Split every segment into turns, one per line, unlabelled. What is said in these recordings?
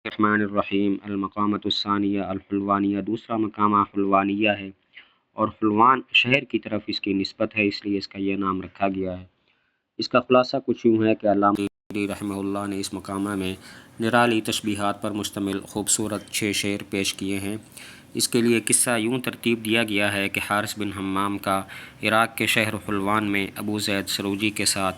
الرحمن الرحیم المقامۃ الثانیہ الحلوانیہ، دوسرا مقامہ حلوانیہ ہے اور حلوان شہر کی طرف اس کی نسبت ہے، اس لیے اس کا یہ نام رکھا گیا ہے۔ اس کا خلاصہ کچھ یوں ہے کہ علامہ رحمہ اللہ نے اس مقامہ میں نرالی تشبیہات پر مشتمل خوبصورت 6 شعر پیش کیے ہیں۔ اس کے لیے قصہ یوں ترتیب دیا گیا ہے کہ حارث بن حمام کا عراق کے شہر حلوان میں ابو زید سروجی کے ساتھ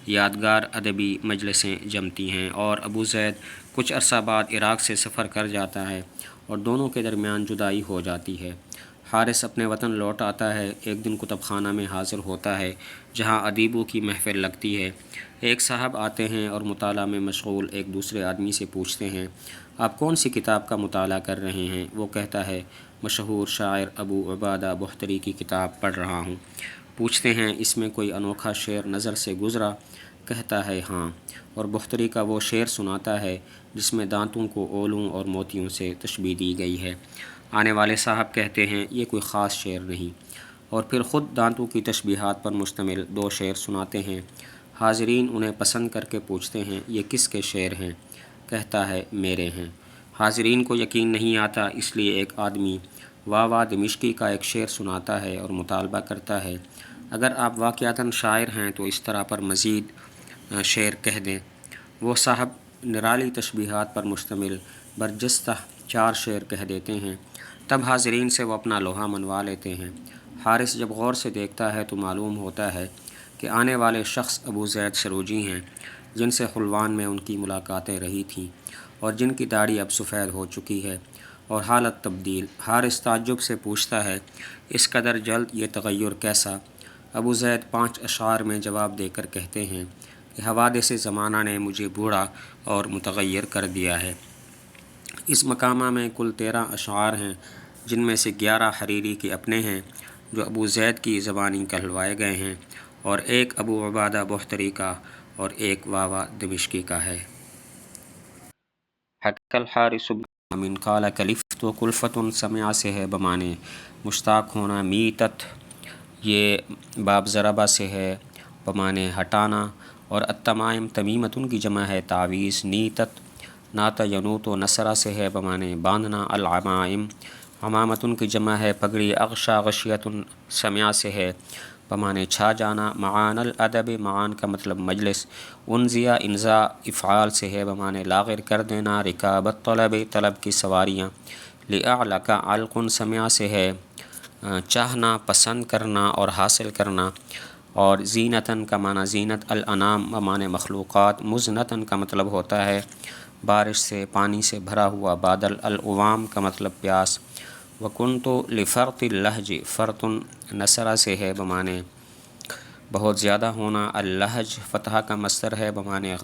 یادگار ادبی مجلسیں جمتی ہیں، اور ابو زید کچھ عرصہ بعد عراق سے سفر کر جاتا ہے اور دونوں کے درمیان جدائی ہو جاتی ہے۔ حارث اپنے وطن لوٹ آتا ہے، ایک دن کتب خانہ میں حاضر ہوتا ہے جہاں ادیبوں کی محفل لگتی ہے۔ ایک صاحب آتے ہیں اور مطالعہ میں مشغول ایک دوسرے آدمی سے پوچھتے ہیں، آپ کون سی کتاب کا مطالعہ کر رہے ہیں؟ وہ کہتا ہے، مشہور شاعر ابو عبادہ بختری کی کتاب پڑھ رہا ہوں۔ پوچھتے ہیں، اس میں کوئی انوکھا شعر نظر سے گزرا؟ کہتا ہے، ہاں، اور بختری کا وہ شعر سناتا ہے جس میں دانتوں کو اولوں اور موتیوں سے تشبیہ دی گئی ہے۔ آنے والے صاحب کہتے ہیں، یہ کوئی خاص شعر نہیں، اور پھر خود دانتوں کی تشبیہات پر مشتمل 2 شعر سناتے ہیں۔ حاضرین انہیں پسند کر کے پوچھتے ہیں، یہ کس کے شعر ہیں؟ کہتا ہے، میرے ہیں۔ حاضرین کو یقین نہیں آتا، اس لیے ایک آدمی واوا دمشقی کا ایک شعر سناتا ہے اور مطالبہ کرتا ہے، اگر آپ واقعتاً شاعر ہیں تو اس طرح پر مزید شعر کہہ دیں۔ وہ صاحب نرالی تشبیہات پر مشتمل برجستہ 4 شعر کہہ دیتے ہیں، تب حاضرین سے وہ اپنا لوہا منوا لیتے ہیں۔ حارث جب غور سے دیکھتا ہے تو معلوم ہوتا ہے کہ آنے والے شخص ابو زید سروجی ہیں، جن سے حلوان میں ان کی ملاقاتیں رہی تھیں اور جن کی داڑھی اب سفید ہو چکی ہے اور حالت تبدیل۔ حارث تعجب سے پوچھتا ہے، اس قدر جلد یہ تغیر کیسا؟ ابو زید 5 اشعار میں جواب دے کر کہتے ہیں کہ حوادث زمانہ نے مجھے بوڑھا اور متغیر کر دیا ہے۔ اس مقامہ میں کل 13 اشعار ہیں، جن میں سے 11 حریری کے اپنے ہیں جو ابو زید کی زبانی کہلوائے گئے ہیں، اور ایک ابو عبادہ بختری کا اور ایک واوا دمشقی کا ہے۔ حکی الحارث بن حمام قال کلفت کلفت سمع سے ہے بمانے مشتاق ہونا، میتت یہ باب ضربہ سے ہے بمانے ہٹانا، اور التمائم تمیمتن کی جمع ہے تعویذ، نیتت نات ینوت و نصرہ سے ہے بمانے باندھنا، العمائم عمامتن کی جمع ہے پگڑی، اغشا غشیتن سمع سے ہے بمانے چھا جانا، معان الادب معان کا مطلب مجلس، انزیا انزا افعال سے ہے بمانے لاغر کر دینا، رکابت طلب طلب کی سواریاں، لأعلق علقن سمع سے ہے چاہنا، پسند کرنا اور حاصل کرنا، اور زینتاً کا معنی زینت، الانام بمانے مخلوقات، مزنتاً کا مطلب ہوتا ہے بارش سے پانی سے بھرا ہوا بادل، العوام کا مطلب پیاس، وکنت لفرط اللہج فرط نصرہ سے ہے بمانے بہت زیادہ ہونا، اللہج فتح کا مصدر ہے بمانے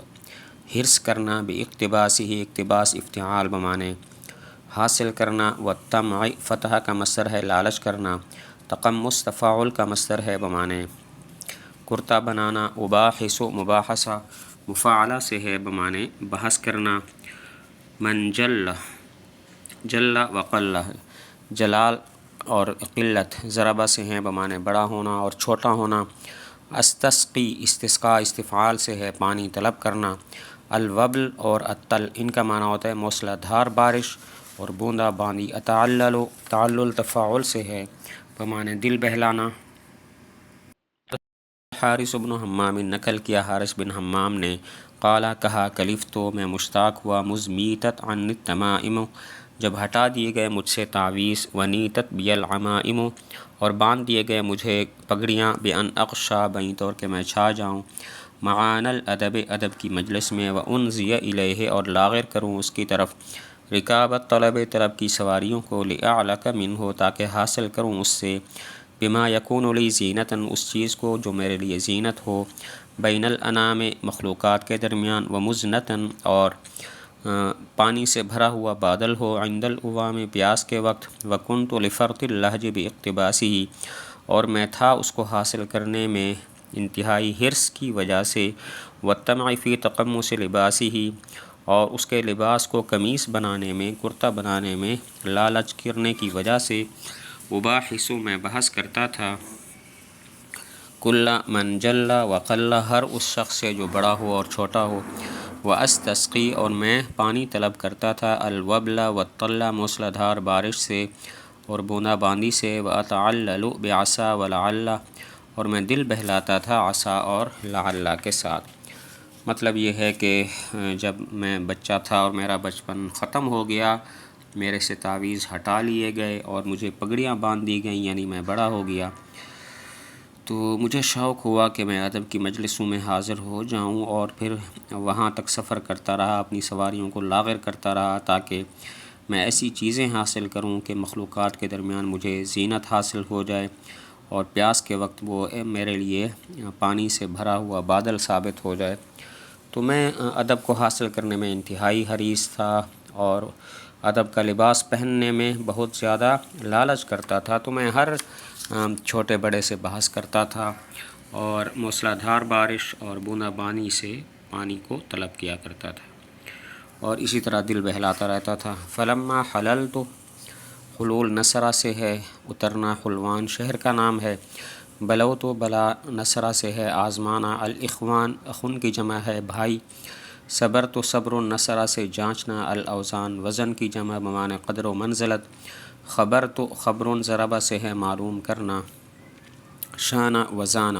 حرص کرنا، باقتباس ہی اقتباس افتعال بمانے حاصل کرنا، والطمع فتح کا مصدر ہے لالچ کرنا، تقمص تفاعل کا مصدر ہے بمانے کرتا بنانا، اباحث مباحثہ مفاعلہ سے ہے بمانے بحث کرنا، من جل وقل جلال اور قلت ضربہ سے ہیں بمانے بڑا ہونا اور چھوٹا ہونا، استسقی استسقاء استفعال سے ہے پانی طلب کرنا، الوبل اور التل ان کا معنی ہوتا ہے موسلا دھار بارش اور بوندا باندی، اتعلل تعلل تفاعل سے ہے بمانے دل بہلانا۔ حارث بن حمام نقل کیا حارث بن حمام نے، قالا کہا، کلفتو میں مشتاق ہوا، مزمیتت عن التمائم جب ہٹا دیے گئے مجھ سے تعویذ، ونیتت بی العمائم اور باندھ دیے گئے مجھے پگڑیاں، بان اغشا بیں طور کہ میں چھا جاؤں، معان الادب ادب کی مجلس میں، وانزی الیہ اور لاغر کروں اس کی طرف، رکابت طلب طلب کی سواریوں کو، لأعلق منہ تاکہ حاصل کروں اس سے، بما یکون لی زینتاً اس چیز کو جو میرے لیے زینت ہو، بین الانام مخلوقات کے درمیان، ومزنتاً اور پانی سے بھرا ہوا بادل ہو، عند العوام پیاس کے وقت، وکنت لفرط اللہج باقتباسہ اور میں تھا اس کو حاصل کرنے میں انتہائی حرص کی وجہ سے، والطمع فی تقمص لباسہ اور اس کے لباس کو قمیص بنانے میں کرتا بنانے میں لالچ کرنے کی وجہ سے، اباحث میں بحث کرتا تھا، کل من جل وقل ہر اس شخص سے جو بڑا ہو اور چھوٹا ہو، وَأَسْتَسْقِي اور میں پانی طلب کرتا تھا، الوبل والطل موسلادھار بارش سے اور بوندا باندی سے، وَأَتَعَلَّلُ بِعَصَا وَلَعَلَّ اور میں دل بہلاتا تھا عصا اور لعل کے ساتھ۔ مطلب یہ ہے کہ جب میں بچہ تھا اور میرا بچپن ختم ہو گیا، میرے سے تعویذ ہٹا لیے گئے اور مجھے پگڑیاں باندھ دی گئیں، یعنی میں بڑا ہو گیا، تو مجھے شوق ہوا کہ میں ادب کی مجلسوں میں حاضر ہو جاؤں اور پھر وہاں تک سفر کرتا رہا، اپنی سواریوں کو لاغر کرتا رہا تاکہ میں ایسی چیزیں حاصل کروں کہ مخلوقات کے درمیان مجھے زینت حاصل ہو جائے اور پیاس کے وقت وہ میرے لیے پانی سے بھرا ہوا بادل ثابت ہو جائے۔ تو میں ادب کو حاصل کرنے میں انتہائی حریص تھا اور ادب کا لباس پہننے میں بہت زیادہ لالچ کرتا تھا، تو میں ہر چھوٹے بڑے سے بحث کرتا تھا اور موسلادھار بارش اور بوندا بانی سے پانی کو طلب کیا کرتا تھا اور اسی طرح دل بہلاتا رہتا تھا۔ فلما حللت، حلول نصرہ سے ہے، اترنا حلوان شہر کا نام ہے، بلوت بلا نصرہ سے ہے، آزمانا، الاخوان اخن کی جمع ہے بھائی، صبر تو صبر نصرہ سے جانچنا، الاوزان وزن کی جمع بمعنی قدر و منزلت، خبر تو خبر ضربہ سے ہے معلوم کرنا، شانہ وزانہ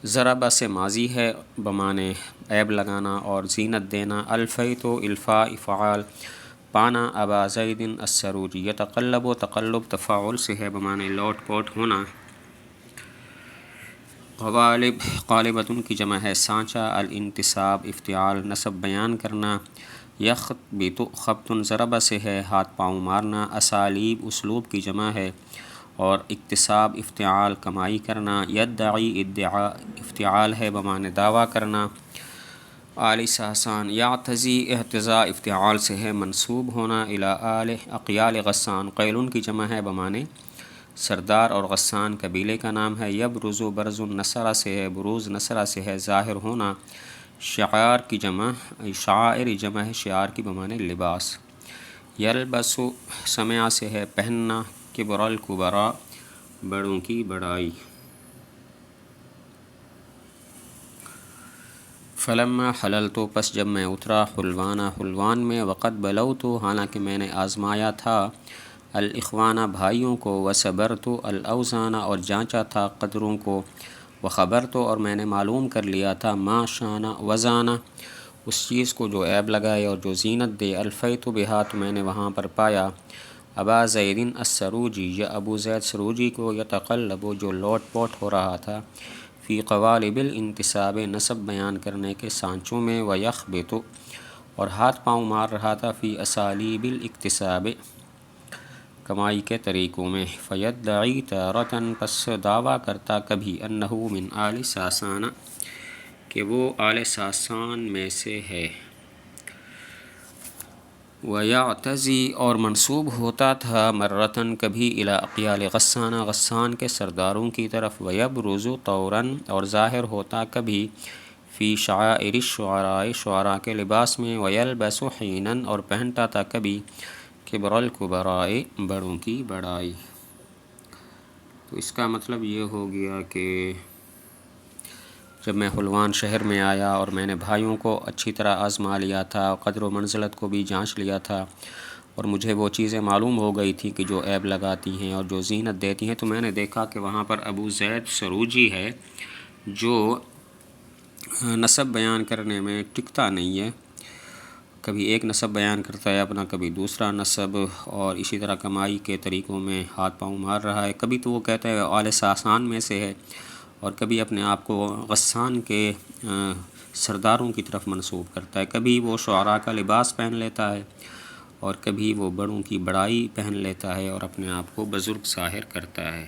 ضربہ سے ماضی ہے بمعنی عیب لگانا اور زینت دینا، الفی تو الفا افعال، پانا ابا زید السروجی، یتقلب و تقلب تفاعل سے ہے بمعنی لوٹ پوٹ ہونا، غوالب غالبتن کی جمع ہے سانچہ، الانتصاب افتعال نسب بیان کرنا، یخبط خبط ضربہ سے ہے ہاتھ پاؤں مارنا، اسالیب اسلوب کی جمع ہے اور اکتساب افتعال کمائی کرنا، یدعی ادعاء افتعال ہے بمعنی دعویٰ کرنا، آل ساسان، یعتزی احتضاء افتعال سے ہے منسوب ہونا، الی آل اقیال غسان قیلن کی جمع ہے بمعنی سردار اور غسان قبیلے کا نام ہے، یبرز برز نصرہ سے ہے، بروز نصرہ سے ہے ظاہر ہونا، شعار کی جمع شعائر جمع ہے شعار کی بمعنی لباس، یلبس سمع سے ہے پہننا، کبر الکبراء بڑوں کی بڑائی۔ فلما حللت پس جب میں اترا، حلوانا حلوان میں، وقد بلوت حالانکہ میں نے آزمایا تھا، الاخوانہ بھائیوں کو، وصبرت الاوزانہ اور جانچا تھا قدروں کو، وخبرت اور میں نے معلوم کر لیا تھا، ما شانہ وزانہ اس چیز کو جو عیب لگائے اور جو زینت دے، الفیت بہا تو میں نے وہاں پر پایا، ابا زید السروجی یا ابو زید سروجی کو، یتقلب جو لوٹ پوٹ ہو رہا تھا، فی قوالب الانتصاب نسب بیان کرنے کے سانچوں میں، ویخبط اور ہاتھ پاؤں مار رہا تھا، فی اسالیب الاکتساب کمائی کے طریقوں میں، فیدعی تارتن پس دعویٰ کرتا کبھی، انہو من آل ساسان کہ وہ آل ساسان میں سے ہے، ویعتزی اور منسوب ہوتا تھا مرتن کبھی، الی اقیال غسان غسان کے سرداروں کی طرف، ویبرز طوراً اور ظاہر ہوتا کبھی، فی شعائر الشعراء شعراء کے لباس میں، ویلبس حیناً اور پہنتا تھا کبھی، کبر الکبراء بڑوں کی بڑائی۔ تو اس کا مطلب یہ ہو گیا کہ جب میں حلوان شہر میں آیا اور میں نے بھائیوں کو اچھی طرح آزما لیا تھا، قدر و منزلت کو بھی جانچ لیا تھا اور مجھے وہ چیزیں معلوم ہو گئی تھی کہ جو عیب لگاتی ہیں اور جو زینت دیتی ہیں، تو میں نے دیکھا کہ وہاں پر ابو زید سروجی ہے جو نسب بیان کرنے میں ٹکتا نہیں ہے، کبھی ایک نسب بیان کرتا ہے اپنا، کبھی دوسرا نسب، اور اسی طرح کمائی کے طریقوں میں ہاتھ پاؤں مار رہا ہے، کبھی تو وہ کہتا ہے آل ساسان میں سے ہے اور کبھی اپنے آپ کو غسان کے سرداروں کی طرف منسوب کرتا ہے، کبھی وہ شعراء کا لباس پہن لیتا ہے اور کبھی وہ بڑوں کی بڑائی پہن لیتا ہے اور اپنے آپ کو بزرگ ظاہر کرتا ہے۔